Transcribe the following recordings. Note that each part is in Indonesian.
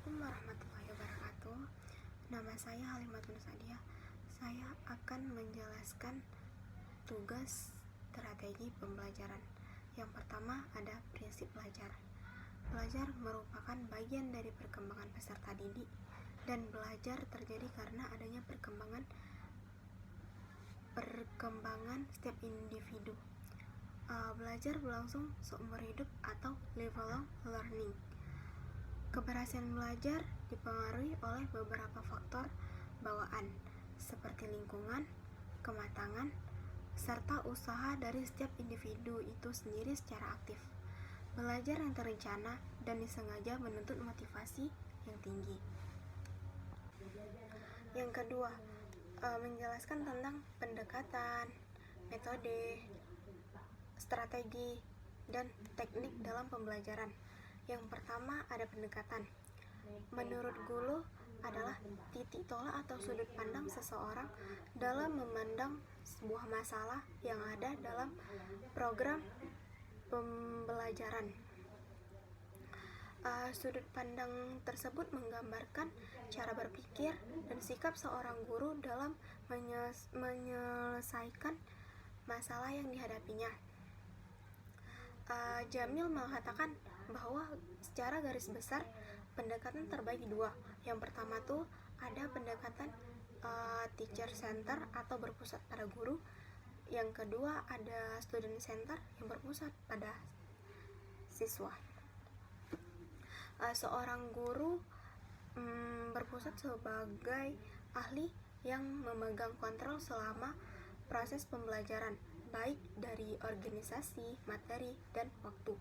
Assalamualaikum warahmatullahi wabarakatuh. Nama saya Halimatun Sadiah. Saya akan menjelaskan tugas strategi pembelajaran. Yang pertama ada prinsip belajar. Belajar merupakan bagian dari perkembangan peserta didik, dan belajar terjadi karena adanya perkembangan setiap individu. Belajar berlangsung seumur hidup atau lifelong learning. Keberhasilan belajar dipengaruhi oleh beberapa faktor bawaan, seperti lingkungan, kematangan, serta usaha dari setiap individu itu sendiri secara aktif. Belajar yang terencana dan disengaja menuntut motivasi yang tinggi. Yang kedua, menjelaskan tentang pendekatan, metode, strategi, dan teknik dalam pembelajaran. Yang pertama ada pendekatan. Menurut Gulu adalah titik tolak atau sudut pandang seseorang dalam memandang sebuah masalah yang ada dalam program pembelajaran. Sudut pandang tersebut menggambarkan cara berpikir dan sikap seorang guru dalam menyelesaikan masalah yang dihadapinya. Jamil mengatakan bahwa secara garis besar pendekatan terbagi dua. Yang pertama tuh ada pendekatan teacher center atau berpusat pada guru. Yang kedua ada student center yang berpusat pada siswa. Seorang guru berpusat sebagai ahli yang memegang kontrol selama proses pembelajaran, baik dari organisasi, materi, dan waktu.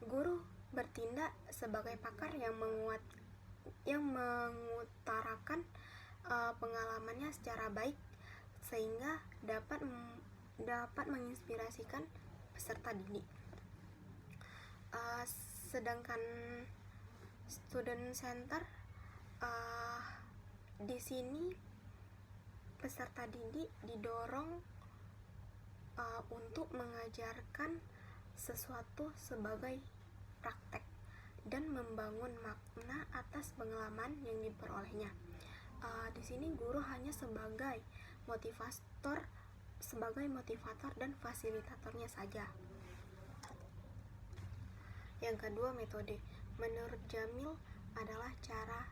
Guru bertindak sebagai pakar yang mengutarakan pengalamannya secara baik sehingga dapat menginspirasikan peserta didik. Sedangkan student center di sini peserta didik didorong untuk mengajarkan sesuatu sebagai praktek dan membangun makna atas pengalaman yang diperolehnya. Di sini guru hanya sebagai motivator dan fasilitatornya saja. Yang kedua, metode. Menurut Jamil adalah cara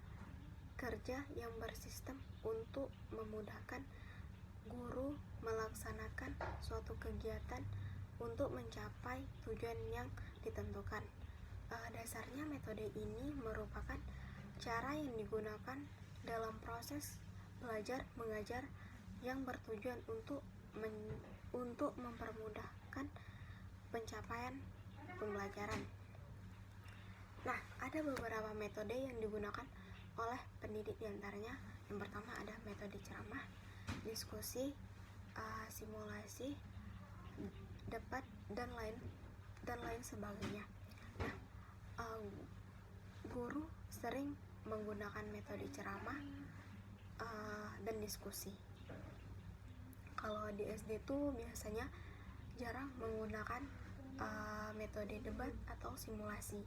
kerja yang bersistem untuk memudahkan guru melaksanakan suatu kegiatan untuk mencapai tujuan yang ditentukan. Dasarnya memetode ini merupakan cara yang digunakan dalam proses belajar mengajar yang bertujuan untuk mempermudahkan pencapaian pembelajaran. Nah, ada beberapa metode yang digunakan oleh pendidik, diantaranya yang pertama ada metode ceramah, diskusi, simulasi, debat, dan lain sebagainya. Nah, guru sering menggunakan metode ceramah dan diskusi. Kalau di SD tuh biasanya jarang menggunakan metode debat atau simulasi.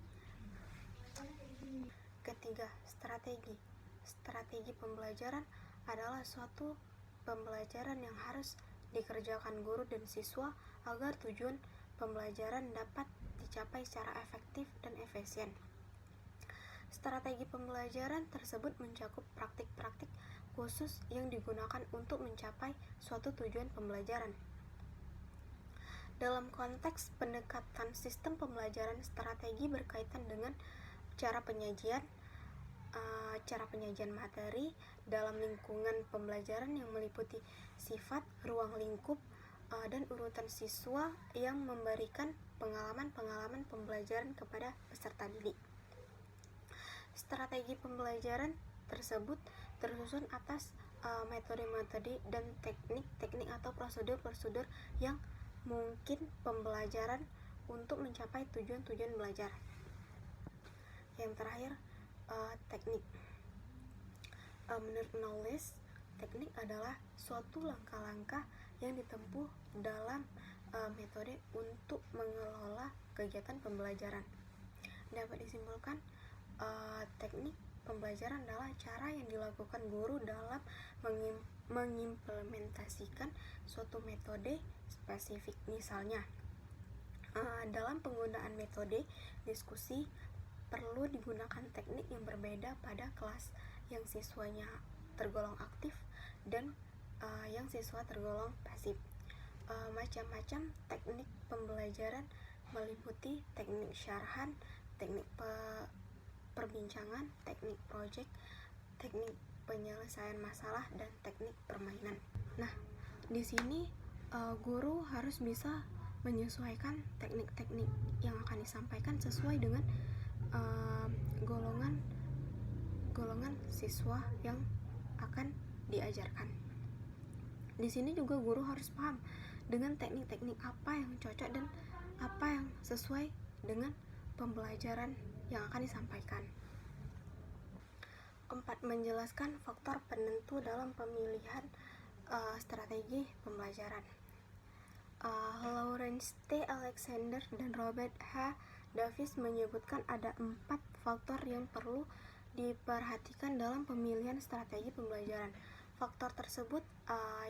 Ketiga, strategi. Strategi pembelajaran adalah suatu pembelajaran yang harus dikerjakan guru dan siswa agar tujuan pembelajaran dapat dicapai secara efektif dan efisien. Strategi pembelajaran tersebut mencakup praktik-praktik khusus yang digunakan untuk mencapai suatu tujuan pembelajaran. Dalam konteks pendekatan sistem pembelajaran, strategi berkaitan dengan cara penyajian materi dalam lingkungan pembelajaran yang meliputi sifat, ruang lingkup, dan urutan siswa yang memberikan pengalaman pembelajaran kepada peserta didik. Strategi pembelajaran tersebut tersusun atas metode-metode dan teknik-teknik atau prosedur-prosedur yang mungkin pembelajaran untuk mencapai tujuan-tujuan belajar. Yang terakhir, teknik. Menurut Knowles, teknik adalah suatu langkah-langkah yang ditempuh dalam metode untuk mengelola kegiatan pembelajaran. Dapat disimpulkan, teknik pembelajaran adalah cara yang dilakukan guru dalam mengimplementasikan suatu metode spesifik. Misalnya, dalam penggunaan metode diskusi perlu digunakan teknik yang berbeda pada kelas yang siswanya tergolong aktif dan yang siswa tergolong pasif. Macam-macam teknik pembelajaran meliputi teknik syarahan, teknik perbincangan, teknik project, teknik penyelesaian masalah, dan teknik permainan. Nah, di sini guru harus bisa menyesuaikan teknik-teknik yang akan disampaikan sesuai dengan golongan siswa yang akan diajarkan. Di sini juga guru harus paham dengan teknik-teknik apa yang cocok dan apa yang sesuai dengan pembelajaran yang akan disampaikan. 4. Menjelaskan faktor penentu dalam pemilihan strategi pembelajaran. Lawrence T. Alexander dan Robert H. Davis menyebutkan ada 4 faktor yang perlu diperhatikan dalam pemilihan strategi pembelajaran. Faktor tersebut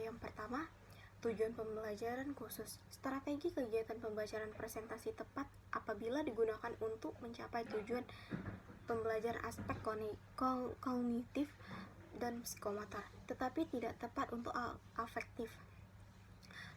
yang pertama, tujuan pembelajaran khusus. Strategi kegiatan pembelajaran presentasi tepat apabila digunakan untuk mencapai tujuan pembelajaran aspek kognitif dan psikomotor, tetapi tidak tepat untuk afektif.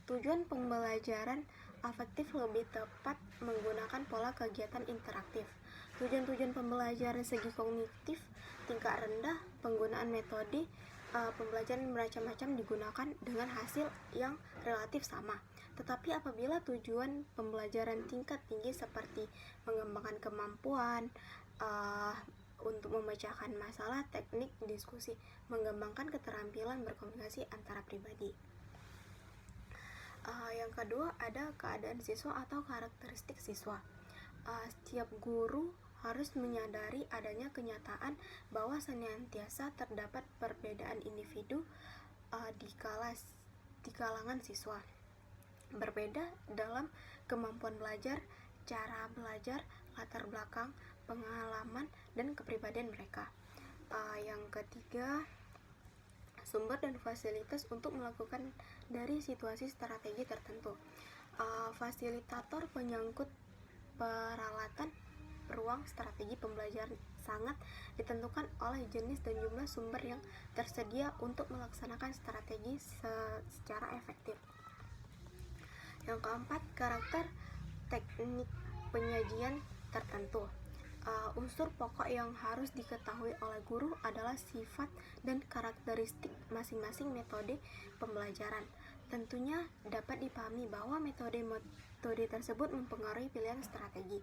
Tujuan pembelajaran afektif lebih tepat menggunakan pola kegiatan interaktif. Tujuan pembelajaran segi kognitif tingkat rendah, penggunaan metode pembelajaran bermacam-macam digunakan dengan hasil yang relatif sama. Tetapi apabila tujuan pembelajaran tingkat tinggi seperti mengembangkan kemampuan untuk memecahkan masalah, teknik diskusi, mengembangkan keterampilan berkomunikasi antara pribadi. Yang kedua, ada keadaan siswa atau karakteristik siswa. Setiap guru harus menyadari adanya kenyataan bahwa senantiasa terdapat perbedaan individu di kalangan siswa, berbeda dalam kemampuan belajar, cara belajar, latar belakang, pengalaman, dan kepribadian mereka. Yang ketiga, sumber dan fasilitas untuk melakukan dari situasi strategi tertentu. Fasilitator penyangkut peralatan ruang strategi pembelajaran sangat ditentukan oleh jenis dan jumlah sumber yang tersedia untuk melaksanakan strategi secara efektif. Yang keempat, karakter teknik penyajian tertentu. Unsur pokok yang harus diketahui oleh guru adalah sifat dan karakteristik masing-masing metode pembelajaran. Tentunya dapat dipahami bahwa metode tersebut mempengaruhi pilihan strategi.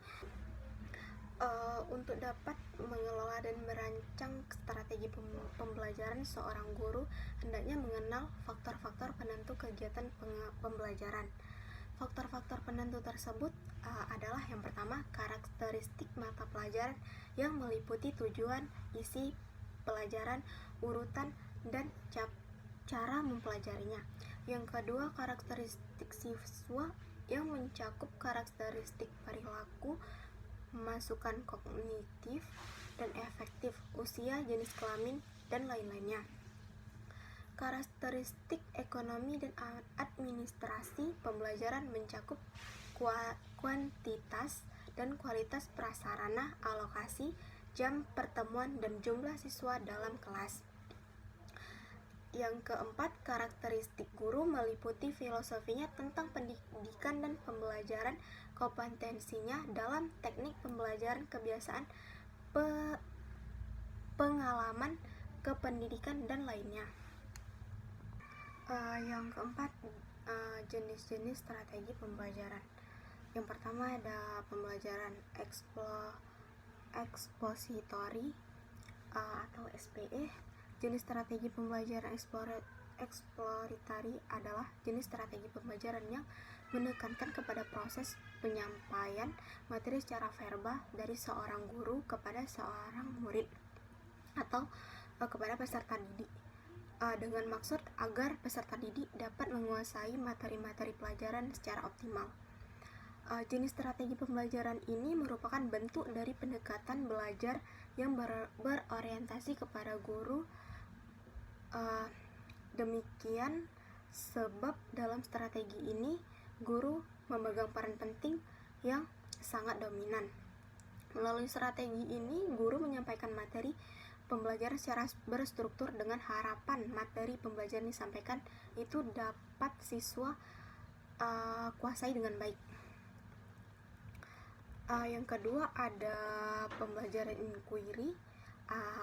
Untuk dapat mengelola dan merancang strategi pembelajaran, seorang guru hendaknya mengenal faktor-faktor penentu kegiatan pembelajaran. Faktor-faktor penentu tersebut adalah yang pertama, karakteristik mata pelajaran yang meliputi tujuan, isi pelajaran, urutan, dan cara mempelajarinya. Yang kedua, karakteristik siswa yang mencakup karakteristik perilaku, masukan kognitif dan efektif, usia, jenis kelamin, dan lain-lainnya. Karakteristik ekonomi dan administrasi pembelajaran mencakup kuantitas dan kualitas prasarana, alokasi, jam pertemuan, dan jumlah siswa dalam kelas. Yang keempat, karakteristik guru meliputi filosofinya tentang pendidikan dan pembelajaran, kompetensinya dalam teknik pembelajaran, kebiasaan, pengalaman, kependidikan, dan lainnya. Yang keempat, jenis-jenis strategi pembelajaran. Yang pertama ada pembelajaran ekspositori atau SPE. Jenis strategi pembelajaran eksploratory adalah jenis strategi pembelajaran yang menekankan kepada proses penyampaian materi secara verbal dari seorang guru kepada seorang murid atau kepada peserta didik, dengan maksud agar peserta didik dapat menguasai materi-materi pelajaran secara optimal. Jenis strategi pembelajaran ini merupakan bentuk dari pendekatan belajar yang berorientasi kepada guru. Demikian sebab dalam strategi ini guru memegang peran penting yang sangat dominan. Melalui strategi ini, guru menyampaikan materi pembelajaran secara berstruktur dengan harapan materi pembelajaran disampaikan itu dapat siswa kuasai dengan baik. Yang kedua ada pembelajaran inquiry.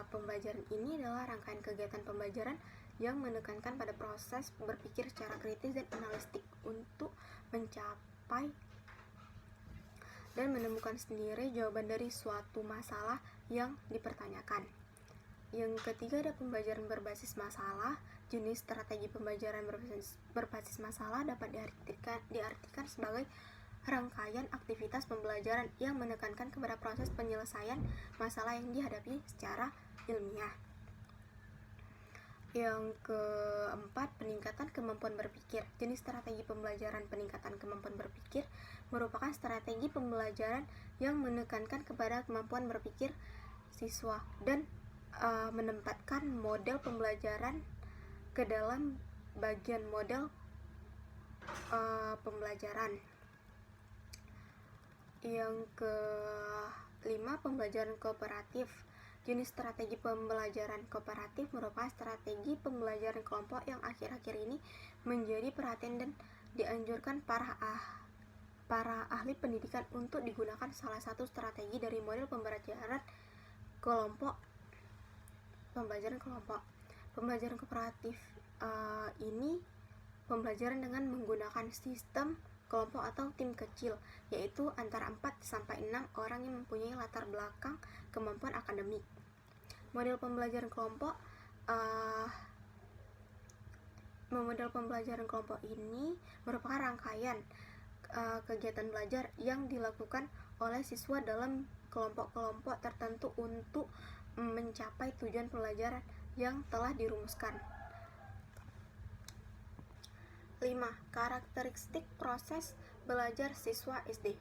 Pembelajaran ini adalah rangkaian kegiatan pembelajaran yang menekankan pada proses berpikir secara kritis dan analitik untuk mencapai dan menemukan sendiri jawaban dari suatu masalah yang dipertanyakan. Yang ketiga ada pembelajaran berbasis masalah. Jenis strategi pembelajaran berbasis masalah dapat diartikan sebagai rangkaian aktivitas pembelajaran yang menekankan kepada proses penyelesaian masalah yang dihadapi secara ilmiah. Yang keempat, peningkatan kemampuan berpikir. Jenis strategi pembelajaran peningkatan kemampuan berpikir merupakan strategi pembelajaran yang menekankan kepada kemampuan berpikir siswa dan menempatkan model pembelajaran ke dalam bagian model pembelajaran. Yang kelima, pembelajaran kooperatif. Jenis strategi pembelajaran kooperatif merupakan strategi pembelajaran kelompok yang akhir-akhir ini menjadi perhatian dan dianjurkan para ahli pendidikan untuk digunakan salah satu strategi dari model pembelajaran kelompok. Pembelajaran kooperatif ini pembelajaran dengan menggunakan sistem kelompok atau tim kecil, yaitu antara 4-6 orang yang mempunyai latar belakang kemampuan akademik. Model pembelajaran kelompok ini merupakan rangkaian kegiatan belajar yang dilakukan oleh siswa dalam kelompok-kelompok tertentu untuk mencapai tujuan pembelajaran yang telah dirumuskan. 5. Karakteristik proses belajar siswa SD.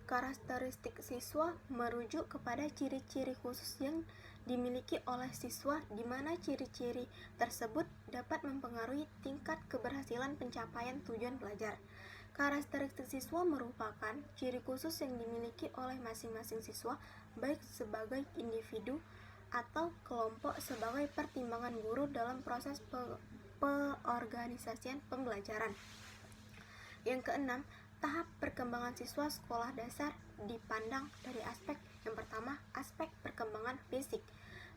Karakteristik siswa merujuk kepada ciri-ciri khusus yang dimiliki oleh siswa, di mana ciri-ciri tersebut dapat mempengaruhi tingkat keberhasilan pencapaian tujuan belajar. Karakteristik siswa merupakan ciri khusus yang dimiliki oleh masing-masing siswa, baik sebagai individu atau kelompok sebagai pertimbangan guru dalam proses peorganisasian pembelajaran. Yang keenam, tahap perkembangan siswa sekolah dasar dipandang dari aspek yang pertama, aspek perkembangan fisik.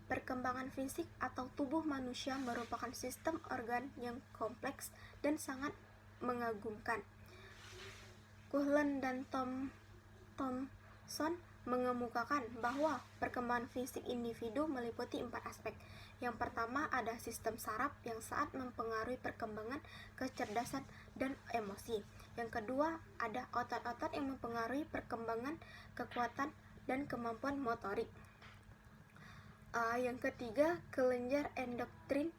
Perkembangan fisik atau tubuh manusia merupakan sistem organ yang kompleks dan sangat mengagumkan. Cullen dan Thomson mengemukakan bahwa perkembangan fisik individu meliputi 4 aspek. Yang pertama ada sistem saraf yang sangat mempengaruhi perkembangan kecerdasan dan emosi. Yang kedua ada otot-otot yang mempengaruhi perkembangan kekuatan dan kemampuan motorik. Yang ketiga kelenjar endokrin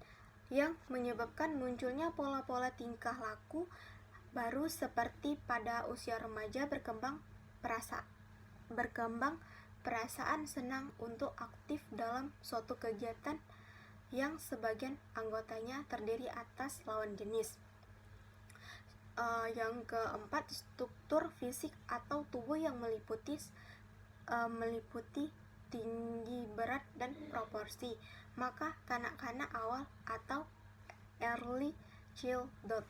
yang menyebabkan munculnya pola-pola tingkah laku baru seperti pada usia remaja berkembang perasaan senang untuk aktif dalam suatu kegiatan yang sebagian anggotanya terdiri atas lawan jenis. Yang keempat, struktur fisik atau tubuh yang meliputi tinggi, berat, dan proporsi. Maka kanak-kanak awal atau early childhood.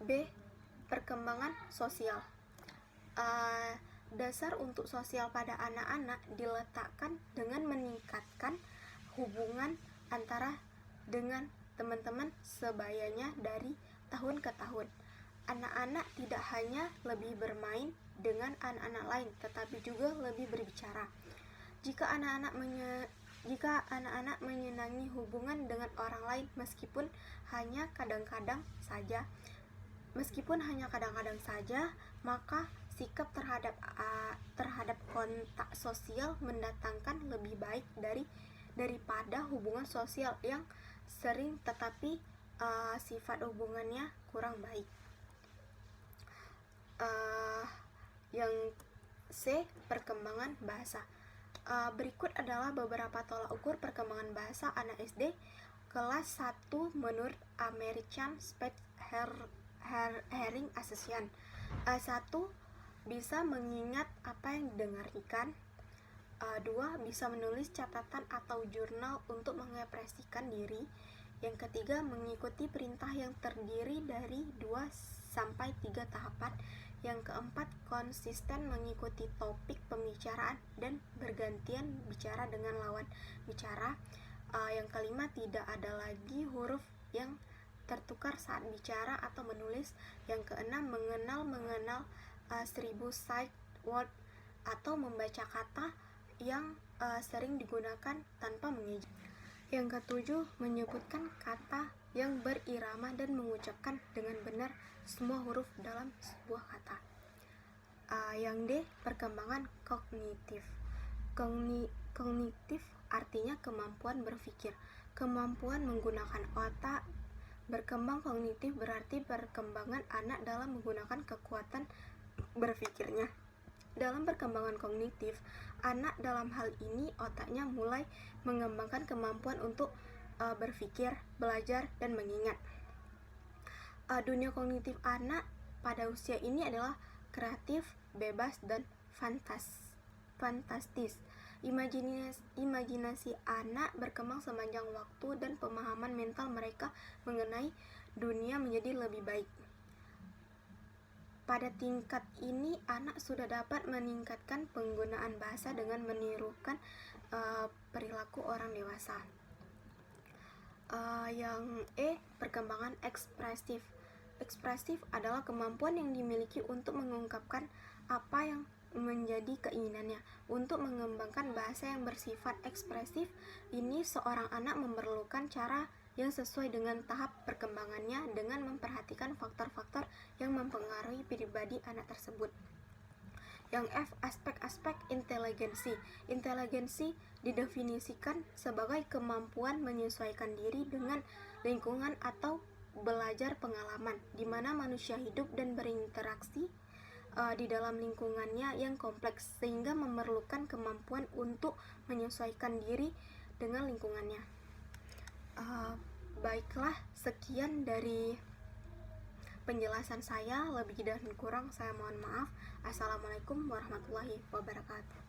B. Perkembangan sosial. Dasar untuk sosial pada anak-anak diletakkan dengan meningkatkan hubungan antara dengan teman-teman sebayanya dari tahun ke tahun. Anak-anak tidak hanya lebih bermain dengan anak-anak lain, tetapi juga lebih berbicara. Jika anak-anak menyenangi hubungan dengan orang lain meskipun hanya kadang-kadang saja, maka sikap terhadap kontak sosial mendatangkan lebih baik daripada hubungan sosial yang sering tetapi sifat hubungannya kurang baik. Yang C, perkembangan bahasa. Berikut adalah beberapa tolak ukur perkembangan bahasa anak SD kelas 1 menurut American Speech Hearing Association. 1. Bisa mengingat apa yang didengarkan. 2. Bisa menulis catatan atau jurnal untuk mengekspresikan diri. Yang ketiga, mengikuti perintah yang terdiri dari 2-3 tahapan. Yang keempat, konsisten mengikuti topik pembicaraan dan bergantian bicara dengan lawan bicara. Yang kelima, tidak ada lagi huruf yang tertukar saat bicara atau menulis. Yang keenam, mengenal 1000 sight word atau membaca kata yang sering digunakan tanpa mengeja. Yang ketujuh, menyebutkan kata yang berirama dan mengucapkan dengan benar semua huruf dalam sebuah kata. Yang D, perkembangan kognitif. Kognitif artinya kemampuan berpikir, kemampuan menggunakan otak. Berkembang kognitif berarti perkembangan anak dalam menggunakan kekuatan berpikirnya. Dalam perkembangan kognitif, anak dalam hal ini otaknya mulai mengembangkan kemampuan untuk berpikir, belajar, dan mengingat. Dunia kognitif anak pada usia ini adalah kreatif, bebas, dan fantastis. Imajinasi anak berkembang sepanjang waktu dan pemahaman mental mereka mengenai dunia menjadi lebih baik. Pada tingkat ini, anak sudah dapat meningkatkan penggunaan bahasa dengan menirukan perilaku orang dewasa. Yang E, perkembangan ekspresif. Ekspresif adalah kemampuan yang dimiliki untuk mengungkapkan apa yang menjadi keinginannya. Untuk mengembangkan bahasa yang bersifat ekspresif ini, seorang anak memerlukan cara yang sesuai dengan tahap perkembangannya dengan memperhatikan faktor-faktor yang mempengaruhi pribadi anak tersebut. Yang F, aspek-aspek inteligensi. Inteligensi didefinisikan sebagai kemampuan menyesuaikan diri dengan lingkungan atau belajar pengalaman, di mana manusia hidup dan berinteraksi di dalam lingkungannya yang kompleks, sehingga memerlukan kemampuan untuk menyesuaikan diri dengan lingkungannya. Baiklah, sekian dari penjelasan saya. Lebih dan kurang saya mohon maaf. Assalamualaikum warahmatullahi wabarakatuh.